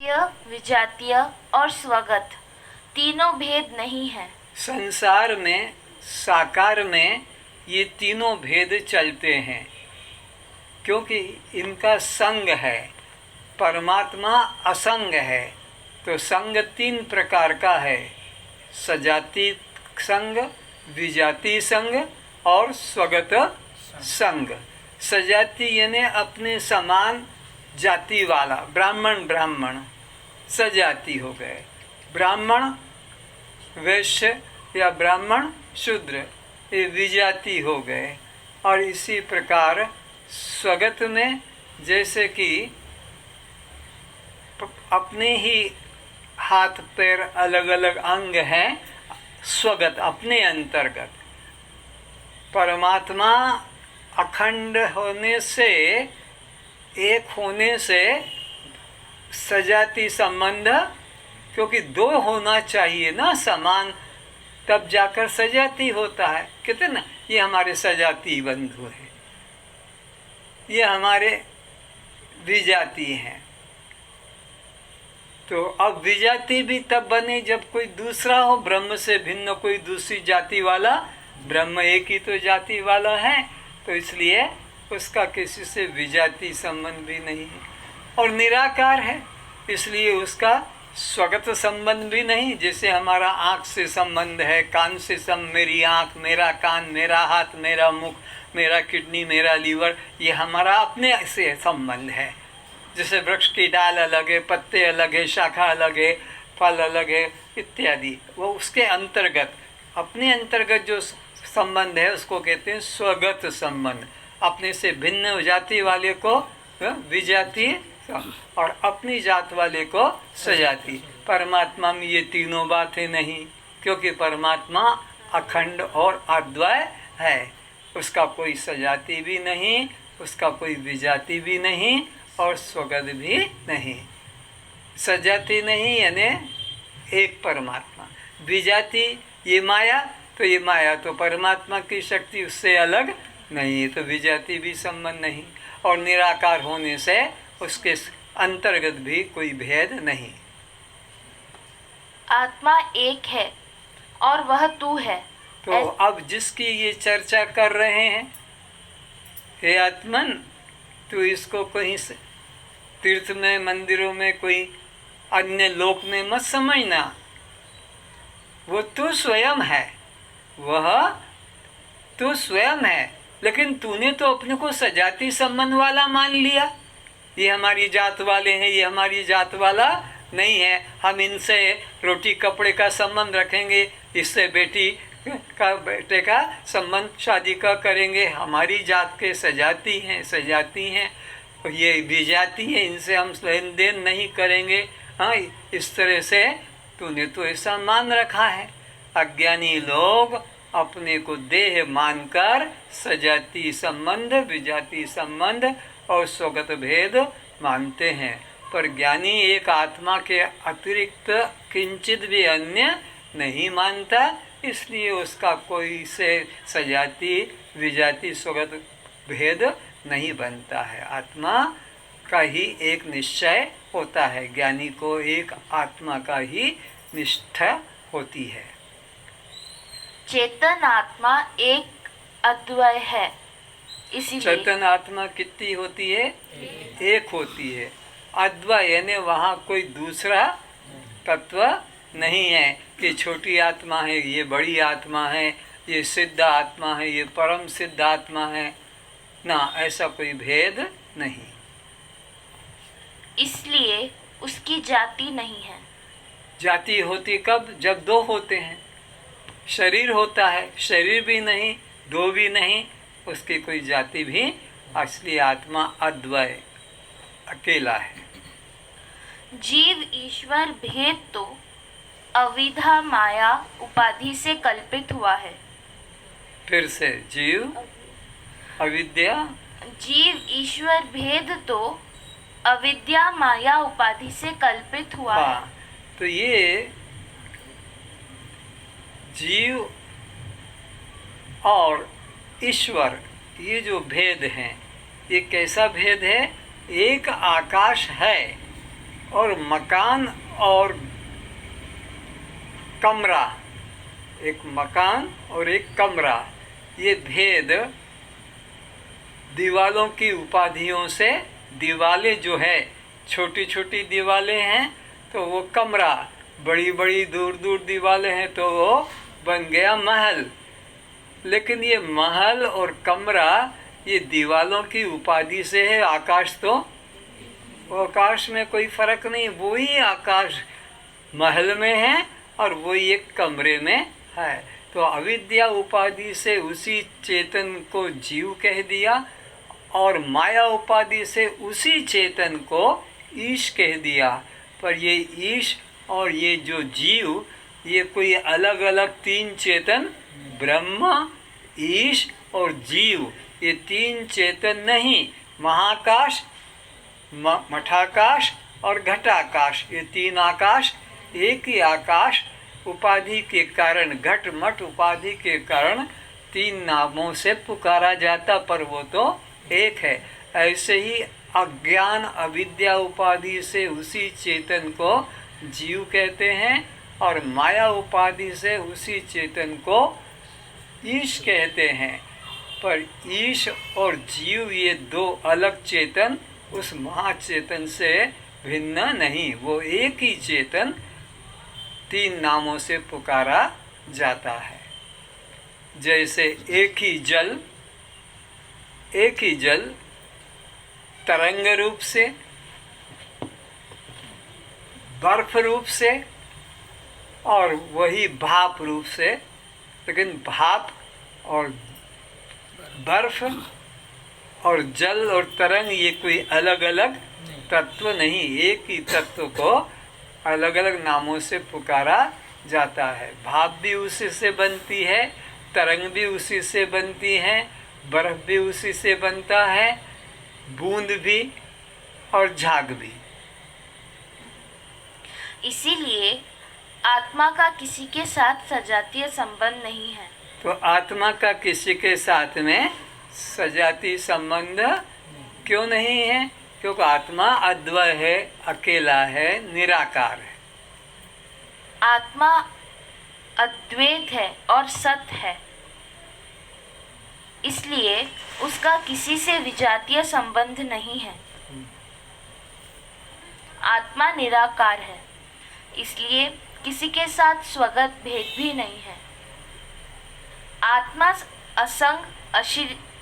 विजातीय और स्वगत तीनों भेद नहीं है। संसार में, साकार में ये तीनों भेद चलते हैं क्योंकि इनका संग है। परमात्मा असंग है, तो संग तीन प्रकार का है: सजाति संग, विजाति संग और स्वगत संग। सजाति यानी अपने समान जाति वाला, ब्राह्मण सजाति हो गए। ब्राह्मण वैश्य या ब्राह्मण शूद्र, ये विजाति हो गए। और इसी प्रकार स्वगत में जैसे कि अपने ही हाथ पैर अलग अलग अंग हैं, स्वगत अपने अंतर्गत। परमात्मा अखंड होने से, एक होने से सजाति संबंध, क्योंकि दो होना चाहिए ना समान, तब जाकर सजाति होता है। कहते ना, ये हमारे सजाति बंधु हैं, ये हमारे विजाति हैं। तो अब विजाति भी तब बने जब कोई दूसरा हो, ब्रह्म से भिन्न कोई दूसरी जाति वाला। ब्रह्म एक ही तो जाति वाला है, तो इसलिए उसका किसी से विजाति संबंध भी नहीं है। और निराकार है, इसलिए उसका स्वगत संबंध भी नहीं। जैसे हमारा आँख से संबंध है, कान से मेरी आँख, मेरा कान, मेरा हाथ, मेरा मुख, मेरा किडनी, मेरा लीवर, ये हमारा अपने से संबंध है। जैसे वृक्ष की डाल अलग है, पत्ते अलग है, शाखा अलग है, फल अलग है इत्यादि, वो उसके अंतर्गत, अपने अंतर्गत जो संबंध है उसको कहते हैं स्वगत संबंध। अपने से भिन्न जाति वाले को विजाति और अपनी जात वाले को सजाति। परमात्मा में ये तीनों बातें नहीं, क्योंकि परमात्मा अखंड और अद्वय है। उसका कोई सजाति भी नहीं, उसका कोई विजाति भी नहीं और स्वगत भी नहीं। सजाति नहीं यानी एक परमात्मा। विजाति ये माया, तो ये माया तो परमात्मा की शक्ति, उससे अलग नहीं है, तो विजाति भी संबंध नहीं। और निराकार होने से उसके अंतर्गत भी कोई भेद नहीं। आत्मा एक है और वह तू है। तो अब जिसकी ये चर्चा कर रहे हैं, हे आत्मन, तू इसको कहीं से तीर्थ में, मंदिरों में, कोई अन्य लोक में मत समझना। वो तू स्वयं है, वह तू स्वयं है। लेकिन तूने तो अपने को सजाति संबंध वाला मान लिया। ये हमारी जात वाले हैं, ये हमारी जात वाला नहीं है, हम इनसे रोटी कपड़े का संबंध रखेंगे, इससे बेटे का संबंध शादी का करेंगे। हमारी जात के सजाति हैं, ये विजाति है, इनसे हम लेन देन नहीं करेंगे। हाँ, इस तरह से तूने तो ऐसा मान रखा है। अज्ञानी लोग अपने को देह मानकर सजाति संबंध, विजाति संबंध और स्वगत भेद मानते हैं, पर ज्ञानी एक आत्मा के अतिरिक्त किंचित भी अन्य नहीं मानता, इसलिए उसका कोई से सजाति, विजाति, स्वगत भेद नहीं बनता है। आत्मा का ही एक निश्चय होता है, ज्ञानी को एक आत्मा का ही निष्ठा होती है। चेतन आत्मा एक अद्वय है, इसीलिए चेतन आत्मा कितनी होती है? एक होती है। अद्वय यानी वहाँ कोई दूसरा तत्व नहीं है कि छोटी आत्मा है, ये बड़ी आत्मा है, ये सिद्ध आत्मा है, ये परम सिद्ध आत्मा है ना, ऐसा कोई भेद नहीं। इसलिए उसकी जाति नहीं है। जाति होती कब? जब दो होते हैं। शरीर होता है, शरीर भी नहीं, दो भी नहीं, उसकी कोई जाति भी। असली आत्मा अद्वय अकेला है। जीव ईश्वर भेद तो अविद्या माया उपाधि से कल्पित हुआ है। फिर से, जीव अविद्या, जीव ईश्वर भेद तो अविद्या माया उपाधि से कल्पित हुआ है। तो ये जीव और ईश्वर, ये जो भेद हैं, ये कैसा भेद है? एक आकाश है, और मकान और कमरा, एक मकान और एक कमरा, ये भेद दीवालों की उपाधियों से, दीवालें जो है छोटी छोटी दीवालें हैं तो वो कमरा, बड़ी बड़ी दूर दूर दीवालें हैं तो वो बन गया महल। लेकिन ये महल और कमरा ये दीवालों की उपाधि से है। आकाश तो वो आकाश में कोई फर्क नहीं, वही आकाश महल में है और वही एक कमरे में है। तो अविद्या उपाधि से उसी चेतन को जीव कह दिया और माया उपाधि से उसी चेतन को ईश कह दिया। पर ये ईश और ये जो जीव, ये कोई अलग अलग तीन चेतन, ब्रह्म, ईश और जीव, ये तीन चेतन नहीं। महाकाश, मठाकाश और घटाकाश, ये तीन आकाश एक ही आकाश उपाधि के कारण, घट मठ उपाधि के कारण तीन नामों से पुकारा जाता, पर वो तो एक है। ऐसे ही अज्ञान अविद्या उपाधि से उसी चेतन को जीव कहते हैं और माया उपाधि से उसी चेतन को ईश कहते हैं। पर ईश और जीव ये दो अलग चेतन उस महाचेतन से भिन्न नहीं, वो एक ही चेतन तीन नामों से पुकारा जाता है। जैसे एक ही जल तरंग रूप से, बर्फ रूप से और वही भाप रूप से, लेकिन भाप और बर्फ और जल और तरंग ये कोई अलग अलग तत्व नहीं, एक ही तत्व को अलग अलग नामों से पुकारा जाता है। भाप भी उसी से बनती है, तरंग भी उसी से बनती है, बर्फ भी उसी से बनता है, बूंद भी और झाग भी। इसीलिए आत्मा का किसी के साथ सजातीय संबंध नहीं है। तो आत्मा का किसी के साथ में सजातीय संबंध क्यों नहीं है? क्योंकि आत्मा अद्वय है, अकेला है, निराकार है। आत्मा अद्वैत है और सत्य है, इसलिए उसका किसी से विजातीय संबंध नहीं है। आत्मा निराकार है, इसलिए किसी के साथ स्वगत भेद भी नहीं है। आत्मा असंग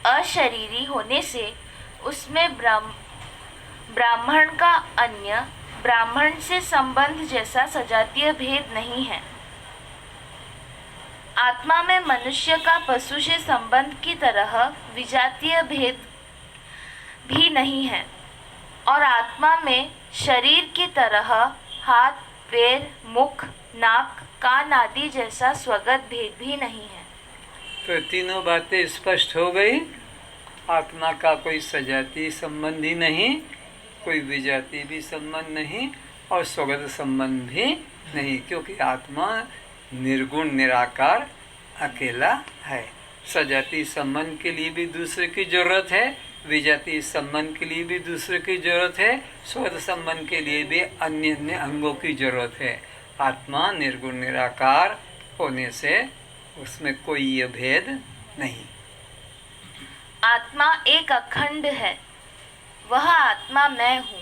अशरीरी होने से उसमें ब्राह्मण का अन्य ब्राह्मण से संबंध जैसा सजातीय भेद नहीं है। आत्मा में मनुष्य का पशु से संबंध की तरह विजातीय भेद भी नहीं है और आत्मा में शरीर की तरह हाथ, पैर, मुख, नाक, कान आदि जैसा स्वगत भेद भी नहीं है। तो तीनों बातें स्पष्ट हो गई। आत्मा का कोई सजातीय संबंध ही नहीं, कोई विजातीय भी संबंध नहीं और स्वगत संबंध भी नहीं, क्योंकि आत्मा निर्गुण निराकार अकेला है। सजातीय संबंध के लिए भी दूसरे की जरूरत है, विजातीय संबंध के लिए भी दूसरे की जरूरत है, स्वगत संबंध के लिए भी अन्य अन्य अंगों की जरूरत है। आत्मा निर्गुण निराकार होने से उसमें कोई ये भेद नहीं। आत्मा एक अखंड है, वह आत्मा मैं हूँ,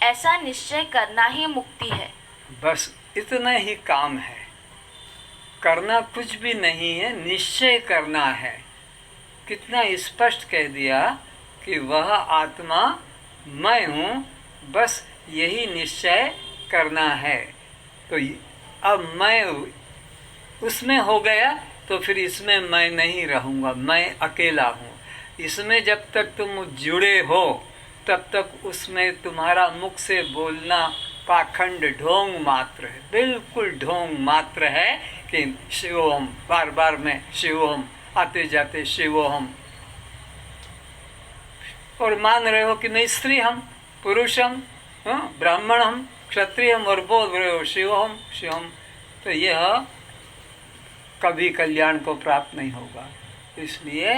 ऐसा निश्चय करना ही मुक्ति है। बस इतना ही काम है, करना कुछ भी नहीं है, निश्चय करना है। कितना स्पष्ट कह दिया कि वह आत्मा मैं हूँ, बस यही निश्चय करना है। तो अब मैं उसमें हो गया तो फिर इसमें मैं नहीं रहूँगा, मैं अकेला हूँ। इसमें जब तक तुम जुड़े हो तब तक उसमें तुम्हारा मुख से बोलना पाखंड ढोंग मात्र है, बिल्कुल ढोंग मात्र है कि शिवोहम, बार बार में शिवोहम, आते जाते शिवोहम, और मान रहे हो कि मैं स्त्री हम, पुरुष हम, ब्राह्मण हम, क्षत्रिय हम, और बोल रहे हो शिवोहम शिवम। तो यह कभी कल्याण को प्राप्त नहीं होगा। इसलिए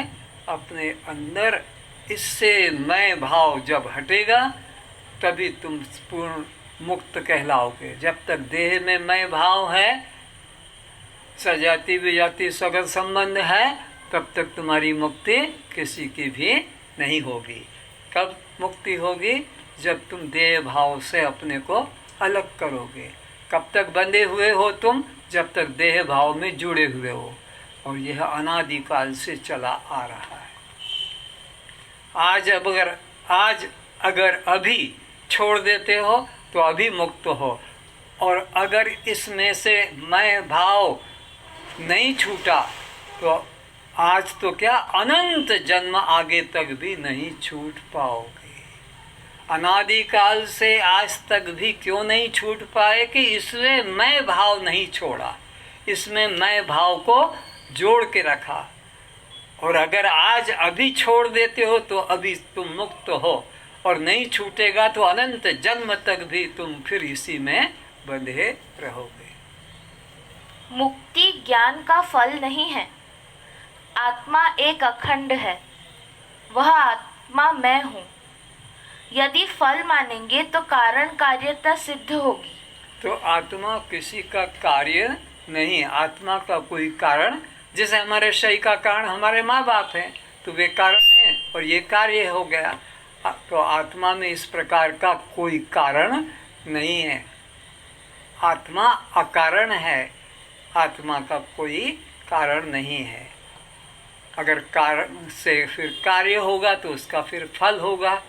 अपने अंदर इससे मैं भाव जब हटेगा तभी तुम पूर्ण मुक्त कहलाओगे। जब तक देह में मैं भाव है, सजाति विजाति सगत संबंध है, तब तक तुम्हारी मुक्ति किसी की भी नहीं होगी। कब मुक्ति होगी? जब तुम देह भाव से अपने को अलग करोगे। कब तक बंधे हुए हो तुम? जब तक देह भाव में जुड़े हुए हो, और यह अनादिकाल से चला आ रहा है। आज अगर अभी छोड़ देते हो तो अभी मुक्त हो, और अगर इसमें से मैं भाव नहीं छूटा तो आज तो क्या अनंत जन्म आगे तक भी नहीं छूट पाओगे। अनादिकाल से आज तक भी क्यों नहीं छूट पाए? कि इसमें मैं भाव नहीं छोड़ा, इसमें मैं भाव को जोड़ के रखा। और अगर आज अभी छोड़ देते हो तो अभी तुम मुक्त हो, और नहीं छूटेगा तो अनंत जन्म तक भी तुम फिर इसी में बंधे रहोगे। मुक्ति ज्ञान का फल नहीं है। आत्मा एक अखंड है, वह आत्मा मैं हूँ। यदि फल मानेंगे तो कारण कार्यता सिद्ध होगी। तो आत्मा किसी का कार्य नहीं, आत्मा का कोई कारण, जैसे हमारे शरीर का कारण हमारे माँ बाप हैं, तो वे कारण हैं और ये कार्य हो गया। तो आत्मा में इस प्रकार का कोई कारण नहीं है। आत्मा अकारण है, आत्मा का कोई कारण नहीं है। अगर कारण से फिर कार्य होगा तो उसका फिर फल होगा।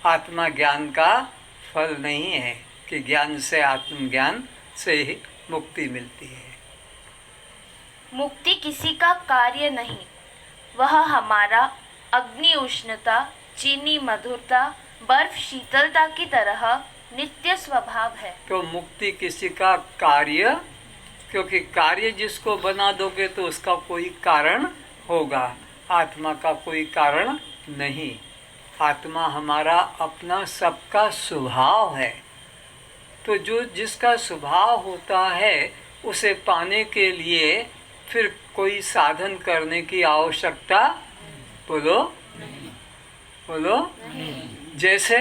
आत्मा ज्ञान का फल नहीं है कि ज्ञान से, आत्मज्ञान से ही मुक्ति मिलती है। मुक्ति किसी का कार्य नहीं, वह हमारा अग्नि उष्णता, चीनी मधुरता, बर्फ शीतलता की तरह नित्य स्वभाव है। तो मुक्ति किसी का कार्य, क्योंकि कार्य जिसको बना दोगे तो उसका कोई कारण होगा। आत्मा का कोई कारण नहीं। आत्मा हमारा अपना सबका स्वभाव है। तो जो जिसका स्वभाव होता है उसे पाने के लिए फिर कोई साधन करने की आवश्यकता, बोलो बोलो, जैसे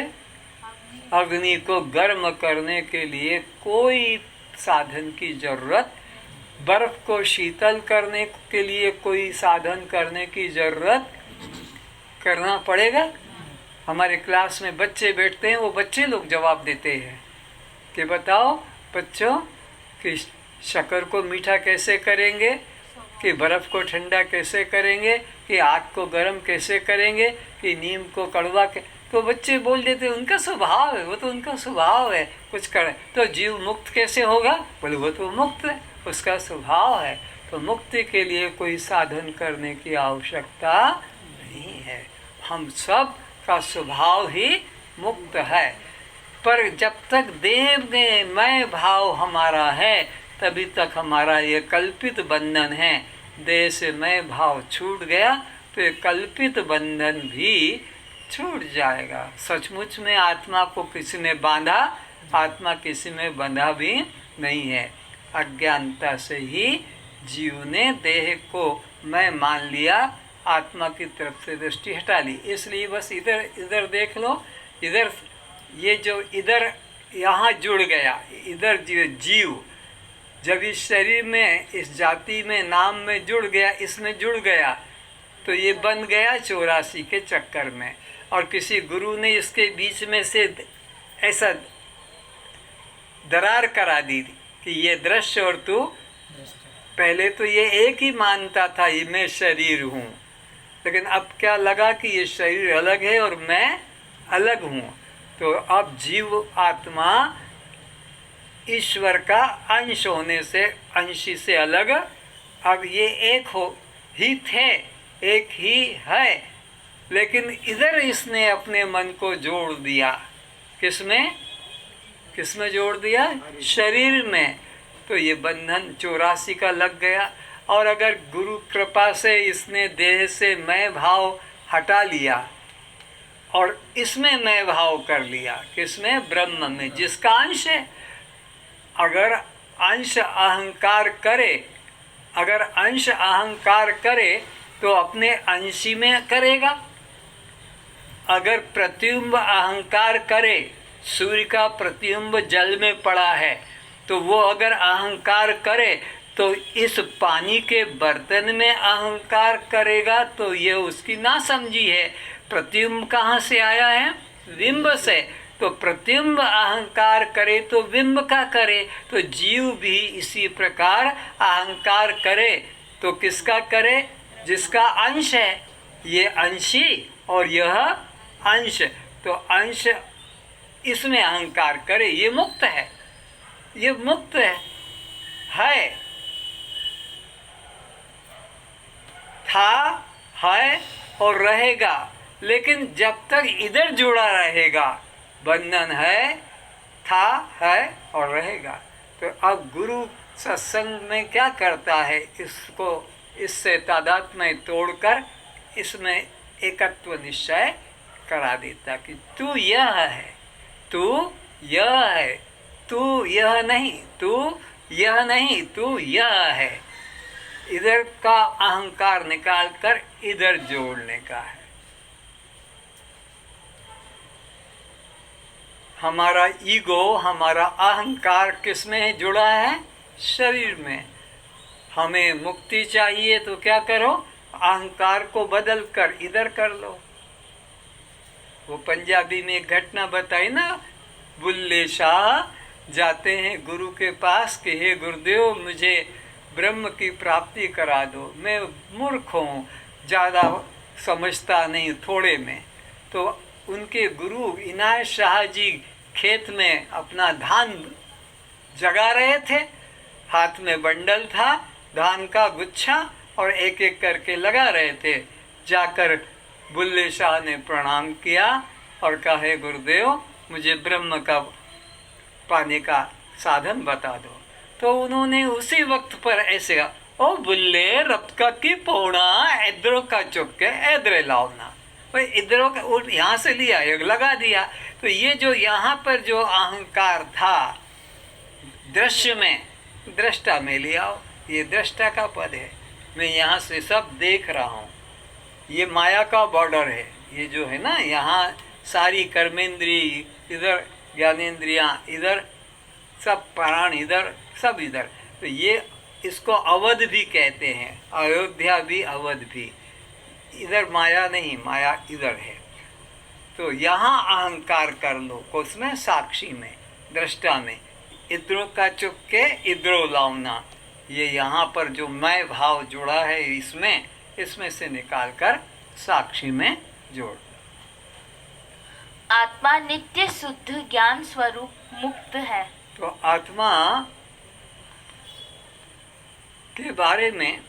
अग्नि को गर्म करने के लिए कोई साधन की जरूरत, बर्फ को शीतल करने के लिए कोई साधन करने की जरूरत करना पड़ेगा। हमारे क्लास में बच्चे बैठते हैं, वो बच्चे लोग जवाब देते हैं कि बताओ बच्चों कि शक्कर को मीठा कैसे करेंगे, कि बर्फ़ को ठंडा कैसे करेंगे, कि आग को गर्म कैसे करेंगे, कि नीम को कड़वा के, तो बच्चे बोल देते हैं उनका स्वभाव है, वो तो उनका स्वभाव है कुछ करे। तो जीव मुक्त कैसे होगा? बोले वो तो मुक्त है, उसका स्वभाव है। तो मुक्ति के लिए कोई साधन करने की आवश्यकता नहीं है। हम सब का स्वभाव ही मुक्त है। पर जब तक देह में मैं भाव हमारा है तभी तक हमारा ये कल्पित बंधन है। देह से मैं भाव छूट गया तो ये कल्पित बंधन भी छूट जाएगा। सचमुच में आत्मा को किसी ने बांधा, आत्मा किसी में बंधा भी नहीं है। अज्ञानता से ही जीव ने देह को मैं मान लिया, आत्मा की तरफ से दृष्टि हटा ली। इसलिए बस इधर इधर देख लो, इधर ये जो इधर यहाँ जुड़ गया, इधर जीव जब इस शरीर में, इस जाति में, नाम में जुड़ गया, इसमें जुड़ गया तो ये बन गया 84 के चक्कर में। और किसी गुरु ने इसके बीच में से ऐसा दरार करा दी कि ये दृश्य और तू, पहले तो ये एक ही मानता था ये मैं शरीर हूँ, लेकिन अब क्या लगा कि ये शरीर अलग है और मैं अलग हूँ। तो अब जीव आत्मा ईश्वर का अंश होने से, अंशी से अलग, अब ये एक हो ही थे, एक ही है, लेकिन इधर इसने अपने मन को जोड़ दिया। किसमें? किसमें जोड़ दिया? शरीर में। तो ये बंधन 84 का लग गया। और अगर गुरु कृपा से इसने देह से मैं भाव हटा लिया और इसमें मैं भाव कर लिया, किसमें? ब्रह्म में, जिसका अंश है। अगर अंश अहंकार करे, अगर अंश अहंकार करे तो अपने अंशी में करेगा। अगर प्रतिबिंब अहंकार करे सूर्य का प्रतिबिंब जल में पड़ा है, तो वो अगर अहंकार करे तो इस पानी के बर्तन में अहंकार करेगा तो ये उसकी नासमझी है। प्रतिबिंब कहाँ से आया है? बिंब से। तो प्रतिबिंब अहंकार करे तो बिंब का करे, तो जीव भी इसी प्रकार अहंकार करे तो किसका करे? जिसका अंश है। ये अंशी और यह अंश, तो अंश इसमें अहंकार करे, ये मुक्त है, ये मुक्त है, था, है और रहेगा। लेकिन जब तक इधर जुड़ा रहेगा, बंधन है, था, है और रहेगा। तो अब गुरु सत्संग में क्या करता है? इसको इससे तादात्म्य तोड़कर इसमें एकत्व निश्चय करा देता कि तू यह है, तू यह है, तू यह नहीं, तू यह नहीं, तू यह है। इधर का अहंकार निकालकर इधर जोड़ने का है। हमारा ईगो, हमारा अहंकार किसमें जुड़ा है? शरीर में। हमें मुक्ति चाहिए तो क्या करो? अहंकार को बदल कर इधर कर लो। वो पंजाबी में एक घटना बताई ना, बुल्ले शाह जाते हैं गुरु के पास कि हे गुरुदेव, मुझे ब्रह्म की प्राप्ति करा दो, मैं मूर्ख हूँ, ज़्यादा समझता नहीं, थोड़े में। तो उनके गुरु इनायत शाह जी खेत में अपना धान जगा रहे थे, हाथ में बंडल था धान का गुच्छा और एक एक करके लगा रहे थे। जाकर बुल्ले शाह ने प्रणाम किया और कहा, हे गुरुदेव, मुझे ब्रह्म का पाने का साधन बता दो। तो उन्होंने उसी वक्त पर ऐसे, ओ बुल्ले, रबका की पौना इधरों का चुपके इधरे लाओना, भाई इधरों का उठ यहाँ से लिया, एक लगा दिया। तो ये जो यहाँ पर जो अहंकार था दृश्य में, दृष्टा में ले आओ, ये दृष्टा का पद है, मैं यहाँ से सब देख रहा हूँ। ये माया का बॉर्डर है, ये जो है ना, यहाँ सारी कर्मेंद्री इधर, ज्ञानेंद्रियाँ इधर, सब प्राण इधर, सब इधर। तो ये इसको अवध भी कहते हैं, अयोध्या भी अवध भी। इधर माया नहीं, माया इधर है। तो यहाँ अहंकार कर लो, उसमें साक्षी में, दृष्टा में, इधरों का चुपके इधरों लाऊना। ये यहाँ पर जो मैं भाव जुड़ा है इसमें से निकालकर साक्षी में जोड़। आत्मा नित्य शुद्ध ज्ञान स्वरूप मुक्त है। तो आत्मा के बारे में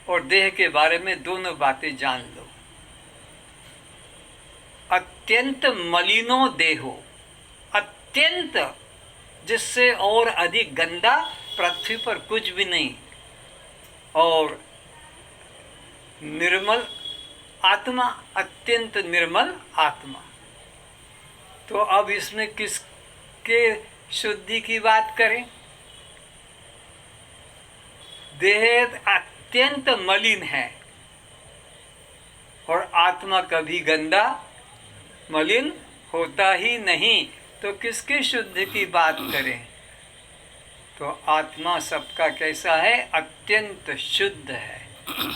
और देह के बारे में दोनों बातें जान लो। अत्यंत मलिनो देहो, अत्यंत, जिससे और अधिक गंदा पृथ्वी पर कुछ भी नहीं, और निर्मल आत्मा, अत्यंत निर्मल आत्मा। तो अब इसमें किसके शुद्धि की बात करें? देह अत्यंत मलिन है और आत्मा कभी गंदा मलिन होता ही नहीं, तो किसकी शुद्धि की बात करें? तो आत्मा सबका कैसा है? अत्यंत शुद्ध है,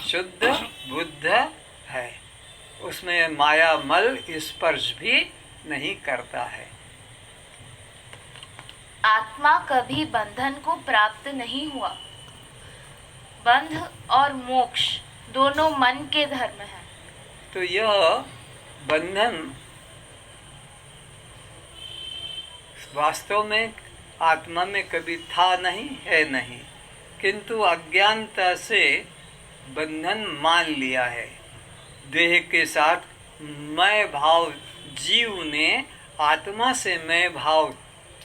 शुद्ध बुद्ध है, उसमें माया मल स्पर्श भी नहीं करता है। आत्मा कभी बंधन को प्राप्त नहीं हुआ। बंध और मोक्ष दोनों मन के धर्म हैं। तो यह बंधन वास्तव में आत्मा में कभी था नहीं, है नहीं, किंतु अज्ञानता से बंधन मान लिया है। देह के साथ मैं भाव, जीव ने आत्मा से मैं भाव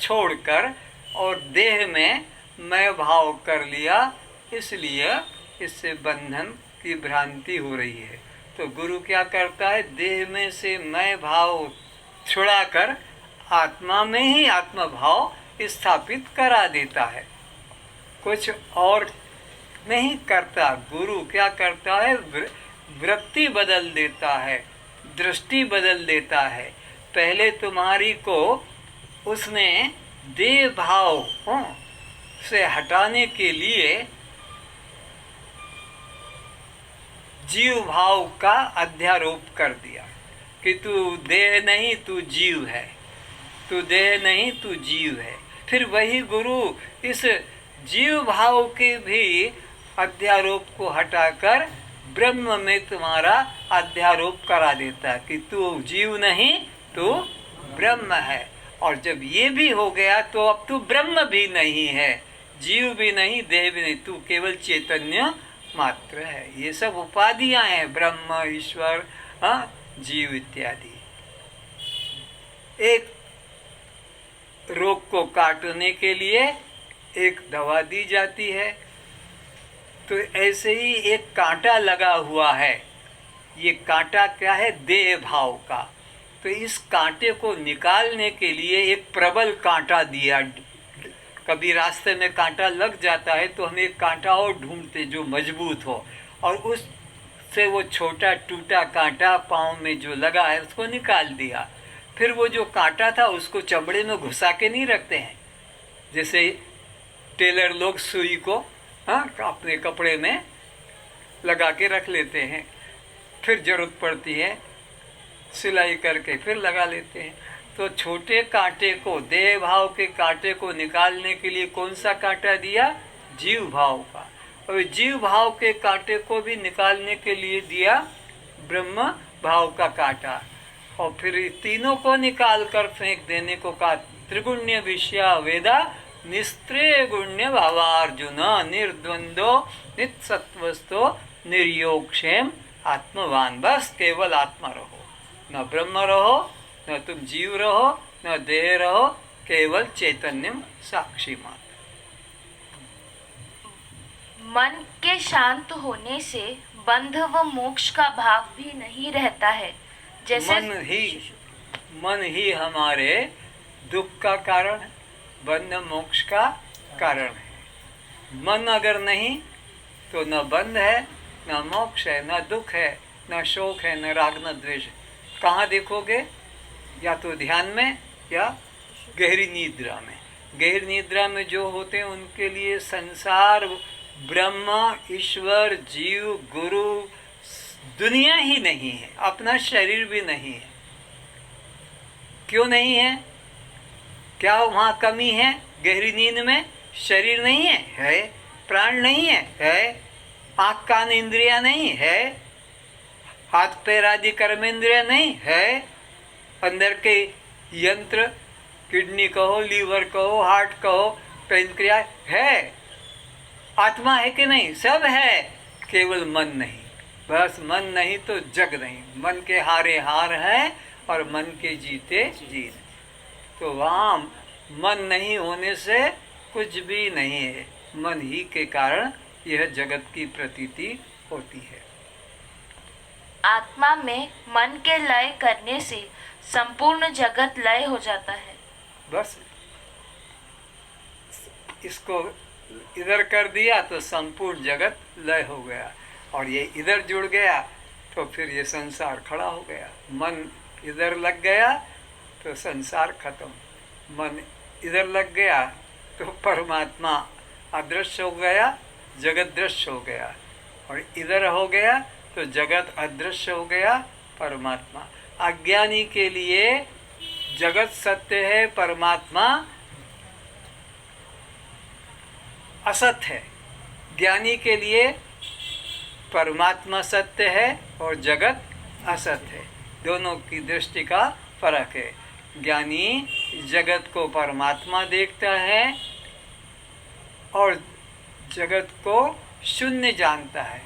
छोड़कर और देह में मैं भाव कर लिया, इसलिए इससे बंधन की भ्रांति हो रही है। तो गुरु क्या करता है? देह में से मैं भाव छुड़ाकर आत्मा में ही आत्मा भाव स्थापित करा देता है, कुछ और नहीं करता। गुरु क्या करता है? वृत्ति बदल देता है, दृष्टि बदल देता है। पहले तुम्हारी को उसने देह भाव से हटाने के लिए जीव भाव का अध्यारोप कर दिया कि तू देह नहीं, तू जीव है, तू देह नहीं, तू जीव है। फिर वही गुरु इस जीव भाव के भी अध्यारोप को हटाकर ब्रह्म में तुम्हारा अध्यारोप करा देता कि तू जीव नहीं, तू ब्रह्म है। और जब ये भी हो गया तो अब तू ब्रह्म भी नहीं है, जीव भी नहीं, देह भी नहीं, तू केवल चैतन्य मात्र है। ये सब उपाधियां हैं, ब्रह्म, ईश्वर, जीव इत्यादि। एक रोग को काटने के लिए एक दवा दी जाती है, तो ऐसे ही एक कांटा लगा हुआ है। ये कांटा क्या है? देह भाव का। तो इस कांटे को निकालने के लिए एक प्रबल कांटा दिया। कभी रास्ते में कांटा लग जाता है तो हम एक कांटा और ढूंढते जो मजबूत हो, और उससे वो छोटा टूटा कांटा पाँव में जो लगा है उसको निकाल दिया। फिर वो जो कांटा था उसको चमड़े में घुसा के नहीं रखते हैं, जैसे टेलर लोग सुई को अपने कपड़े में लगा के रख लेते हैं, फिर जरूरत पड़ती है सिलाई करके फिर लगा लेते हैं। तो छोटे कांटे को, देह भाव के कांटे को निकालने के लिए कौन सा कांटा दिया? जीव भाव का। और जीव भाव के कांटे को भी निकालने के लिए दिया ब्रह्म भाव का कांटा। और फिर तीनों को निकाल कर फेंक देने को कहा। त्रिगुण्य विषया वेदा निस्त्रेय गुण्य भावार्जुन निर्द्वंदो नित्सत्वस्थो निर्योगक्षेम आत्मवान। बस केवल आत्मा रहो, न ब्रह्म रहो, न तुम जीव रहो, न देह रहो, केवल चैतन्यम साक्षी मात्र। मन के शांत होने से बंध व मोक्ष का भाव भी नहीं रहता है। जैसे मन ही हमारे दुख का कारण है, बंध मोक्ष का कारण है। मन अगर नहीं तो न बंध है, न मोक्ष है, न दुख है, न शोक है, न राग, न द्वेष। कहाँ देखोगे? या तो ध्यान में या गहरी निद्रा में। गहरी निद्रा में जो होते हैं उनके लिए संसार, ब्रह्म, ईश्वर, जीव, गुरु, दुनिया ही नहीं है, अपना शरीर भी नहीं है। क्यों नहीं है? क्या वहाँ कमी है? गहरी नींद में शरीर नहीं है, है। प्राण नहीं है, आँख कान इंद्रिया नहीं है, हाथ पैर आदि कर्मेंद्रिया नहीं है, अंदर के यंत्र, किडनी कहो, लीवर कहो, हार्ट कहो, पैंक्रियास है। आत्मा है कि नहीं? सब है, केवल मन नहीं। बस मन नहीं तो जग नहीं। मन के हारे हार है और मन के जीते जीत। तो वहाँ मन नहीं होने से कुछ भी नहीं है। मन ही के कारण यह जगत की प्रतीति होती है। आत्मा में मन के लय करने से संपूर्ण जगत लय हो जाता है। बस इसको इधर कर दिया तो संपूर्ण जगत लय हो गया, और ये इधर जुड़ गया तो फिर ये संसार खड़ा हो गया। मन इधर लग गया तो संसार खत्म, मन इधर लग गया तो परमात्मा अदृश्य हो गया, जगत दृश्य हो गया, और इधर हो गया तो जगत अदृश्य हो गया, परमात्मा। अज्ञानी के लिए जगत सत्य है, परमात्मा असत है। ज्ञानी के लिए परमात्मा सत्य है और जगत असत है। दोनों की दृष्टि का फर्क है। ज्ञानी जगत को परमात्मा देखता है और जगत को शून्य जानता है।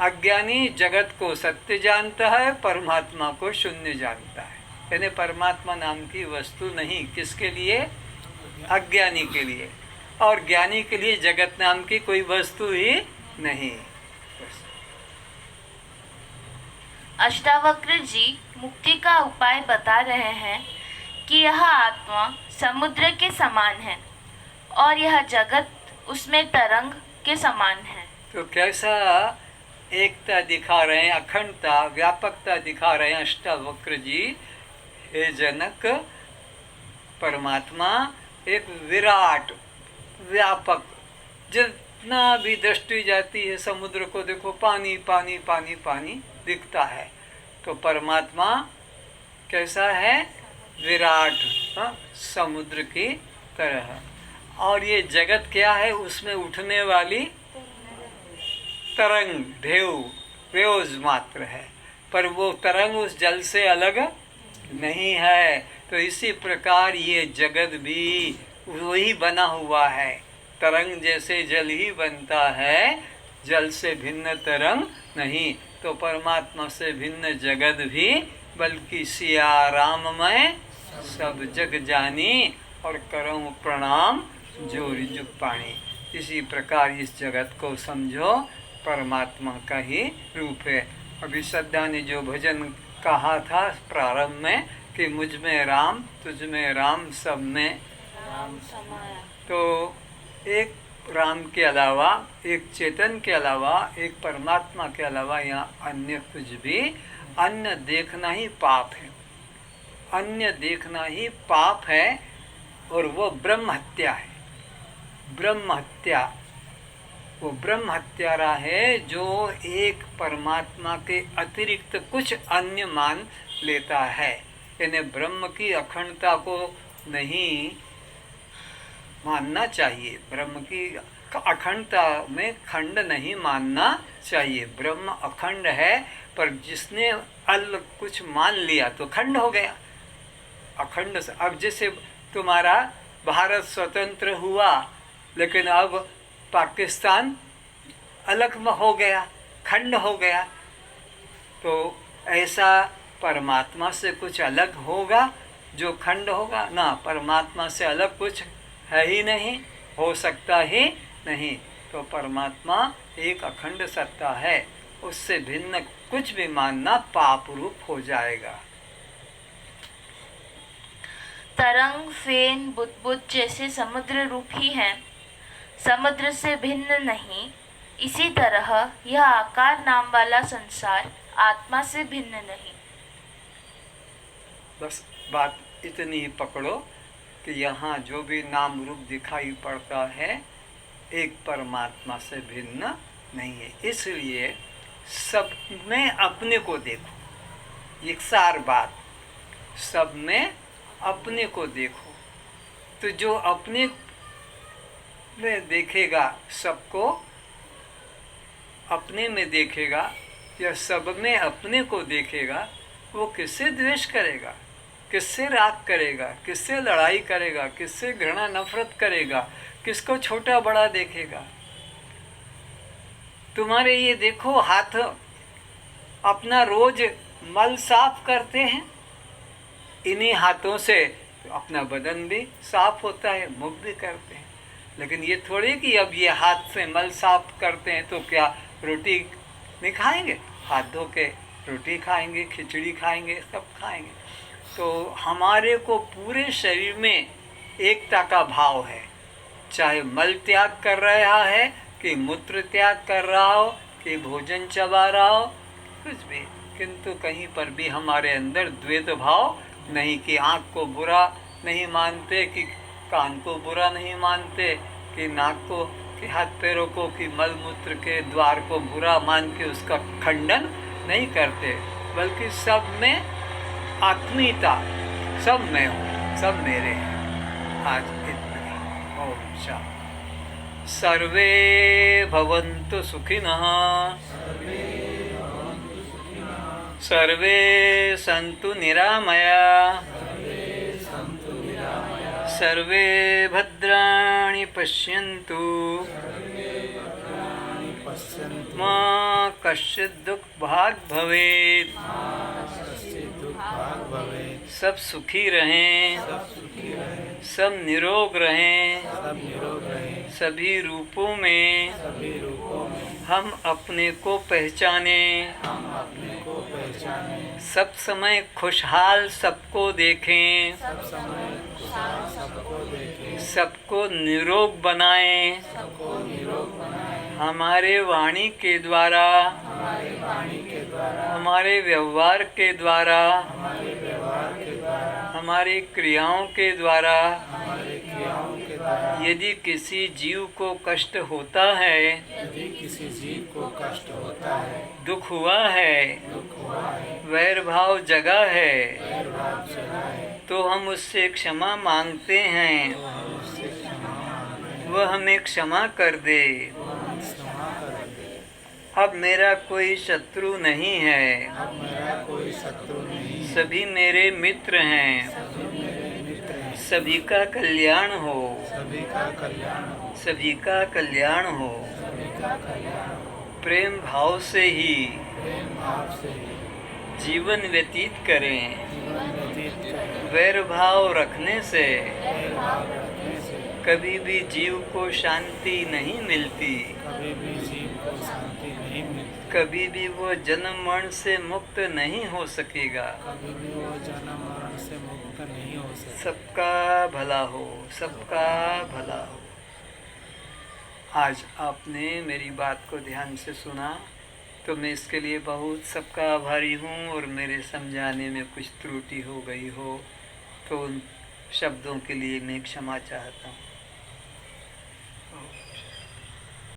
अज्ञानी जगत को सत्य जानता है, परमात्मा को शून्य जानता है। यानी परमात्मा नाम की वस्तु नहीं। किसके लिए? अज्ञानी के लिए। और ज्ञानी के लिए जगत नाम की कोई वस्तु ही नहीं। अष्टावक्र जी मुक्ति का उपाय बता रहे हैं कि यह आत्मा समुद्र के समान है और यह जगत उसमें तरंग के समान है। तो कैसा एकता दिखा रहे हैं, अखंडता, व्यापकता दिखा रहे हैं अष्टावक्र जी। हे जनक, परमात्मा एक विराट, व्यापक, जितना भी दृष्टि जाती है समुद्र को देखो, पानी पानी पानी पानी दिखता है। तो परमात्मा कैसा है? विराट, समुद्र की तरह। और ये जगत क्या है? उसमें उठने वाली तरंग, ढेव, वेव्स मात्र है, पर वो तरंग उस जल से अलग नहीं है। तो इसी प्रकार ये जगत भी वही बना हुआ है, तरंग जैसे जल ही बनता है, जल से भिन्न तरंग नहीं। तो परमात्मा से भिन्न जगत भी, बल्कि सिया राम मैं सब जग जानी, और करऊं प्रणाम जोरी जुग पाणी। इसी प्रकार इस जगत को समझो परमात्मा का ही रूप है। अभी श्रद्धा ने जो भजन कहा था प्रारंभ में कि मुझ में राम, तुझ में राम, सब में राम समाया। तो एक राम के अलावा, एक चेतन के अलावा, एक परमात्मा के अलावा यहाँ अन्य कुछ भी, अन्य देखना ही पाप है, अन्य देखना ही पाप है। और वो ब्रह्म हत्या है। ब्रह्म हत्या, वो ब्रह्म हत्यारा है जो एक परमात्मा के अतिरिक्त कुछ अन्य मान लेता है। यानी ब्रह्म की अखंडता को नहीं मानना चाहिए, ब्रह्म की अखंडता में खंड नहीं मानना चाहिए। ब्रह्म अखंड है, पर जिसने अलग कुछ मान लिया तो खंड हो गया। अखंड से अब जैसे तुम्हारा भारत स्वतंत्र हुआ, लेकिन अब पाकिस्तान अलग हो गया, खंड हो गया। तो ऐसा परमात्मा से कुछ अलग होगा जो खंड होगा ना? परमात्मा से अलग कुछ है ही नहीं, हो सकता ही नहीं। तो परमात्मा एक अखंड सत्ता है, उससे भिन्न कुछ भी मानना पाप रूप हो जाएगा। तरंग, फेन, बुदबुद जैसे समुद्र रूप ही हैं, समुद्र से भिन्न नहीं। इसी तरह यह आकार नाम वाला संसार आत्मा से भिन्न नहीं। बस बात इतनी ही पकड़ो कि यहाँ जो भी नाम रूप दिखाई पड़ता है एक परमात्मा से भिन्न नहीं है। इसलिए सब में अपने को देखो, एक सार बात, सब में अपने को देखो। तो जो अपने में देखेगा, सबको अपने में देखेगा या सब में अपने को देखेगा, वो किससे द्वेष करेगा, किससे राग करेगा, किससे लड़ाई करेगा, किससे घृणा नफरत करेगा, किसको छोटा बड़ा देखेगा। तुम्हारे ये देखो हाथ अपना रोज मल साफ करते हैं, इन्हीं हाथों से अपना बदन भी साफ होता है, मुख भी करते हैं। लेकिन ये थोड़ी कि अब ये हाथ से मल साफ करते हैं तो क्या रोटी नहीं खाएंगे? हाथ धो के रोटी खाएंगे, खिचड़ी खाएंगे, सब खाएंगे। तो हमारे को पूरे शरीर में एकता का भाव है, चाहे मल त्याग कर रहा है कि मूत्र त्याग कर रहा हो कि भोजन चबा रहा हो, कुछ भी, किंतु कहीं पर भी हमारे अंदर द्वैत भाव नहीं कि आँख को बुरा नहीं मानते, कि कान को बुरा नहीं मानते, कि नाक को, कि हाथ पैरों को, कि मल मूत्र के द्वार को बुरा मान के उसका खंडन नहीं करते, बल्कि सब में आत्मीयता, सब में हूँ, सब मेरे हैं। आज इतना ही। ओम शांति। सर्वे भवन्तु सुखिनः, सर्वे सन्तु निरामया, सर्वे भद्राणि पश्यन्तु, मा कश्चित् दुःखभाग् भवेत्। सब सुखी रहें, सब निरोग रहें, सभी रूपों में हम अपने को पहचाने, सब समय खुशहाल सबको देखें, सबको निरोग बनाएं, हमारे वाणी के द्वारा, हमारे व्यवहार के द्वारा, हमारी क्रियाओं के द्वारा हमारे क्रियाओं के द्वारा यदि किसी जीव को कष्ट होता है, यदि किसी जीव को कष्ट होता है, दुख हुआ है, दुख हुआ है, वैर भाव जगा है, वैर भाव चला है, तो हम उससे क्षमा मांगते हैं, तो हम उससे क्षमा मांगते हैं, वह हमें क्षमा कर दे। वो हमें क्षमा कर दे। अब मेरा कोई शत्रु नहीं है, अब मेरा कोई शत्रु नहीं है, सभी मेरे मित्र हैं, सभी मेरे मित्र हैं, सभी का कल्याण हो, सभी का कल्याण हो, सभी का कल्याण हो। सभी का कल्याण हो। प्रेम भाव से ही प्रेम भाव से जीवन व्यतीत करें, जीवन व्यतीत करें। वैर भाव रखने से वैर भाव रखने से कभी भी जीव को शांति नहीं मिलती, कभी भी जीव को शांति नहीं मिलती, कभी भी वो जन्म मरण से मुक्त नहीं हो सकेगा। कभी भी वो जन्म मरण से मुक्त नहीं हो सकता। सबका भला हो, सबका भला हो। आज आपने मेरी बात को ध्यान से सुना, तो मैं इसके लिए बहुत सबका आभारी हूँ, और मेरे समझाने में कुछ त्रुटि हो गई हो तो उन शब्दों के लिए मैं क्षमा चाहता हूँ।